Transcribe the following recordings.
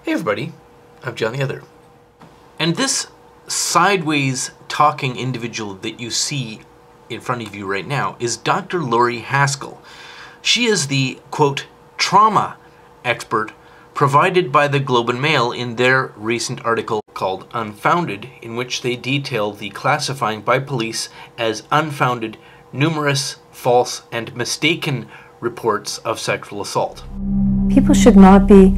Hey everybody, I'm John the Other. And this sideways talking individual that you see in front of you right now is Dr. Lori Haskel. She is the, quote, trauma expert provided by the Globe and Mail in their recent article called Unfounded, in which they detail the classifying by police as unfounded, numerous, false, and mistaken reports of sexual assault. People should not be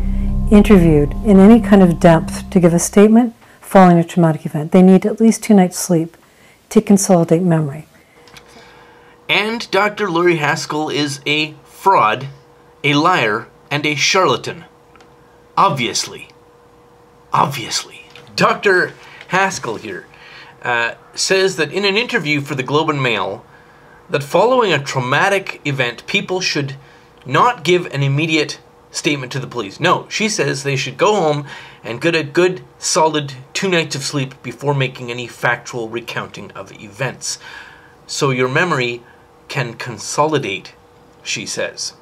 interviewed in any kind of depth to give a statement following a traumatic event. They need at least 2 nights' sleep to consolidate memory. And Dr. Lori Haskel is a fraud, a liar, and a charlatan. Obviously. Dr. Haskell here says that in an interview for the Globe and Mail that following a traumatic event, people should not give an immediate statement to the police. No, she says they should go home and get a good, solid 2 nights of sleep before making any factual recounting of events. So your memory can consolidate, she says.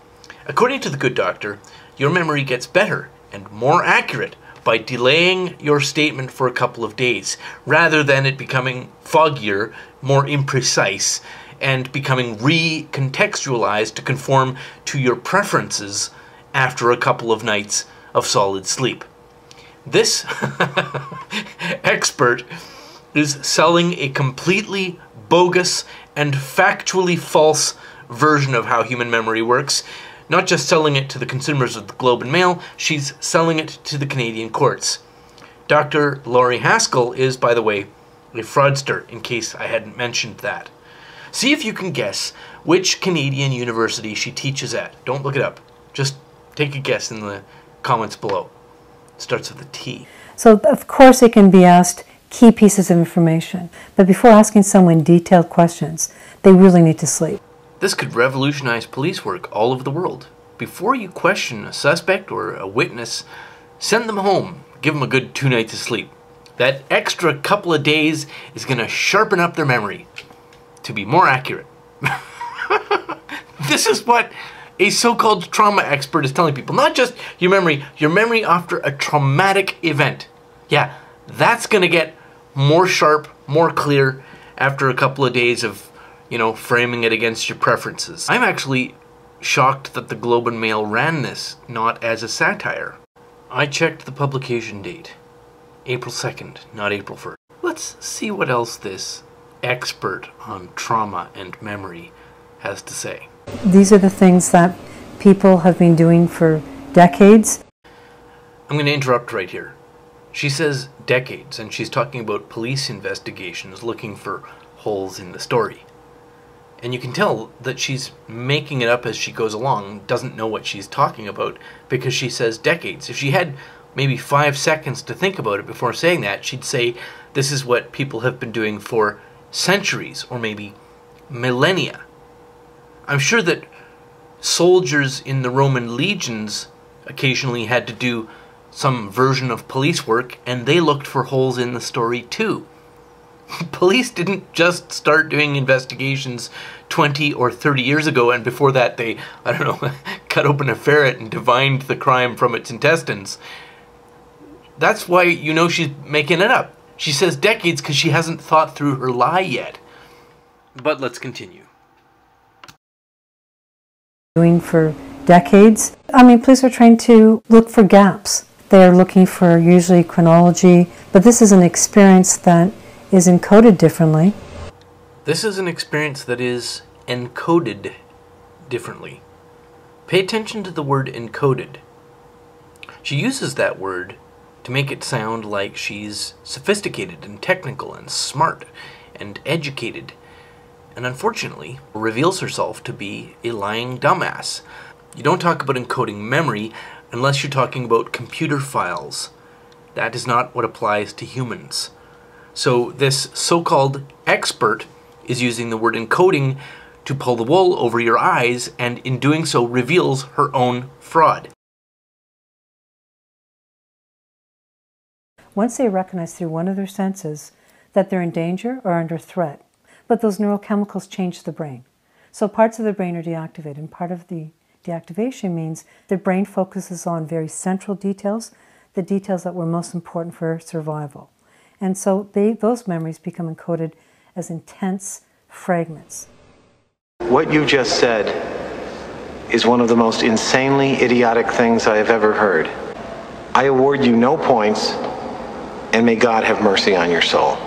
According to the good doctor, your memory gets better and more accurate by delaying your statement for a couple of days, rather than it becoming foggier, more imprecise, and becoming recontextualized to conform to your preferences after a couple of nights of solid sleep. This expert is selling a completely bogus and factually false version of how human memory works. Not just selling it to the consumers of the Globe and Mail, she's selling it to the Canadian courts. Dr. Lori Haskel is, by the way, a fraudster, in case I hadn't mentioned that. See if you can guess which Canadian university she teaches at. Don't look it up. Just take a guess in the comments below. It starts with a T. So, of course, it can be asked key pieces of information. But before asking someone detailed questions, they really need to sleep. This could revolutionize police work all over the world. Before you question a suspect or a witness, send them home. Give them a good 2 nights of sleep. That extra couple of days is going to sharpen up their memory to be more accurate. This is what a so-called trauma expert is telling people. Not just your memory after a traumatic event. Yeah, that's going to get more sharp, more clear after a couple of days of, framing it against your preferences. I'm actually shocked that the Globe and Mail ran this not as a satire. I checked the publication date. April 2nd, not April 1st. Let's see what else this expert on trauma and memory has to say. These are the things that people have been doing for decades. I'm going to interrupt right here. She says decades, and she's talking about police investigations looking for holes in the story. And you can tell that she's making it up as she goes along, doesn't know what she's talking about, because she says decades. If she had maybe 5 seconds to think about it before saying that, she'd say this is what people have been doing for centuries, or maybe millennia. I'm sure that soldiers in the Roman legions occasionally had to do some version of police work, and they looked for holes in the story too. Police didn't just start doing investigations 20 or 30 years ago, and before that they, cut open a ferret and divined the crime from its intestines. That's why she's making it up. She says decades because she hasn't thought through her lie yet. But let's continue. Doing for decades. Police are trained to look for gaps. They're looking for usually chronology, but this is an experience that is encoded differently. This is an experience that is encoded differently. Pay attention to the word encoded. She uses that word to make it sound like she's sophisticated and technical and smart and educated, and unfortunately reveals herself to be a lying dumbass. You don't talk about encoding memory unless you're talking about computer files. That is not what applies to humans. So this so-called expert is using the word encoding to pull the wool over your eyes, and in doing so reveals her own fraud. Once they recognize through one of their senses that they're in danger or under threat, but those neurochemicals change the brain. So parts of the brain are deactivated, and part of the deactivation means the brain focuses on very central details the details that were most important for survival. And so those memories become encoded as intense fragments. What you just said is one of the most insanely idiotic things I have ever heard. I award you no points, and may God have mercy on your soul.